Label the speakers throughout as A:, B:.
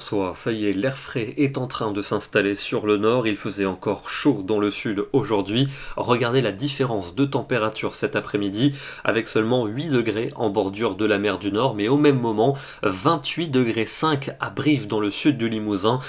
A: bonsoir, ça y est, l'air frais est en train de s'installer sur le nord, il faisait encore chaud dans le sud aujourd'hui. Regardez la différence de température cet après-midi, avec seulement 8 degrés en bordure de la mer du Nord, mais au même moment, 28 degrés 5 à Brive dans le sud du Limousin,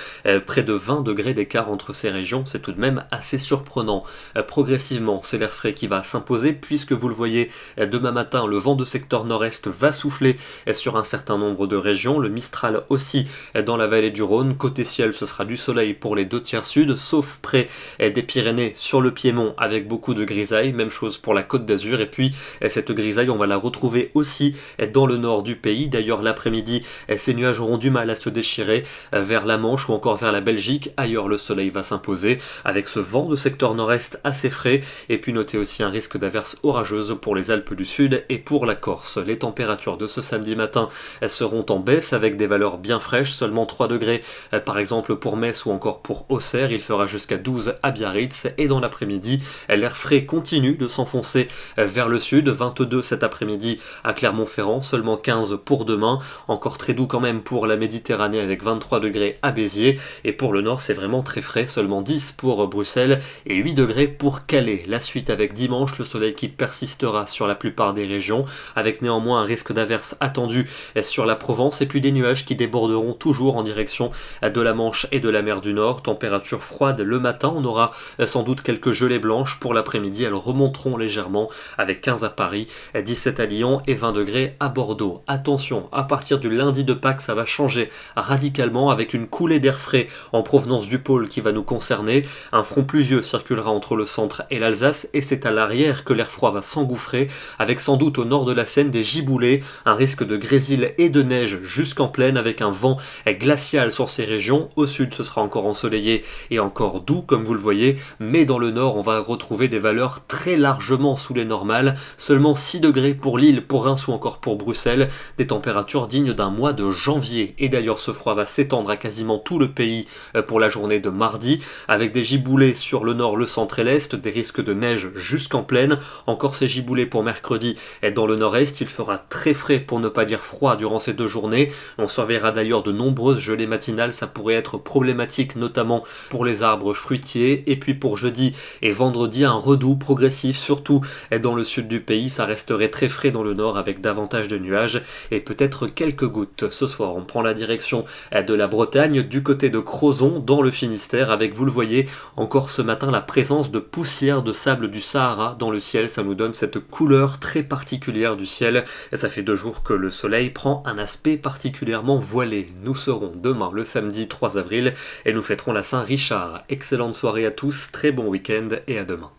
A: près de 20 degrés d'écart entre ces régions, c'est tout de même assez surprenant. Progressivement, c'est l'air frais qui va s'imposer, puisque vous le voyez, demain matin, le vent de secteur nord-est va souffler sur un certain nombre de régions, le Mistral aussi dans la vallée du Rhône. Côté ciel, ce sera du soleil pour les 2/3 sud, sauf près des Pyrénées sur le Piémont avec beaucoup de grisailles, même chose pour la Côte d'Azur, et puis cette grisaille on va la retrouver aussi dans le nord du pays. D'ailleurs l'après-midi, ces nuages auront du mal à se déchirer vers la Manche ou encore vers la Belgique. Ailleurs le soleil va s'imposer avec ce vent de secteur nord-est assez frais, et puis notez aussi un risque d'averses orageuses pour les Alpes du Sud et pour la Corse. Les températures de ce samedi matin seront en baisse avec des valeurs bien fraîches, seulement 3 degrés par exemple pour Metz ou encore pour Auxerre, il fera jusqu'à 12 à Biarritz, et dans l'après-midi, l'air frais continue de s'enfoncer vers le sud, 22 cet après-midi à Clermont-Ferrand, seulement 15 pour demain, encore très doux quand même pour la Méditerranée avec 23 degrés à Béziers, et pour le nord c'est vraiment très frais, seulement 10 pour Bruxelles et 8 degrés pour Calais. La suite avec dimanche, le soleil qui persistera sur la plupart des régions, avec néanmoins un risque d'averse attendu sur la Provence, et puis des nuages qui déborderont toujours en direction de la Manche et de la mer du Nord. Température froide le matin, on aura sans doute quelques gelées blanches. Pour l'après-midi, elles remonteront légèrement avec 15 à Paris, 17 à Lyon et 20 degrés à Bordeaux. Attention, à partir du lundi de Pâques, ça va changer radicalement avec une coulée d'air frais en provenance du pôle qui va nous concerner. Un front pluvieux circulera entre le centre et l'Alsace, et c'est à l'arrière que l'air froid va s'engouffrer, avec sans doute au nord de la Seine des giboulées, un risque de grésil et de neige jusqu'en plaine avec un vent glacial sur ces régions. Au sud, ce sera encore ensoleillé et encore doux comme vous le voyez, mais dans le nord, on va retrouver des valeurs très largement sous les normales, seulement 6 degrés pour Lille, pour Reims ou encore pour Bruxelles, des températures dignes d'un mois de janvier. Et d'ailleurs, ce froid va s'étendre à quasiment tout le pays pour la journée de mardi, avec des giboulées sur le nord, le centre et l'est, des risques de neige jusqu'en plaine, encore ces giboulées pour mercredi dans le nord-est. Il fera très frais pour ne pas dire froid durant ces 2 journées. On surveillera d'ailleurs de nombreuses gelées matinales, ça pourrait être problématique notamment pour les arbres fruitiers. Et puis pour jeudi et vendredi, un redout progressif, surtout dans le sud du pays. Ça resterait très frais dans le nord avec davantage de nuages et peut-être quelques gouttes. Ce soir, on prend la direction de la Bretagne, du côté de Crozon dans le Finistère, avec, vous le voyez, encore ce matin la présence de poussière de sable du Sahara dans le ciel. Ça nous donne cette couleur très particulière du ciel, et ça fait 2 jours que le soleil prend un aspect particulièrement voilé. Nous serons demain le samedi 3 avril et nous fêterons la Saint-Richard. Excellente soirée à tous, très bon week-end et à demain.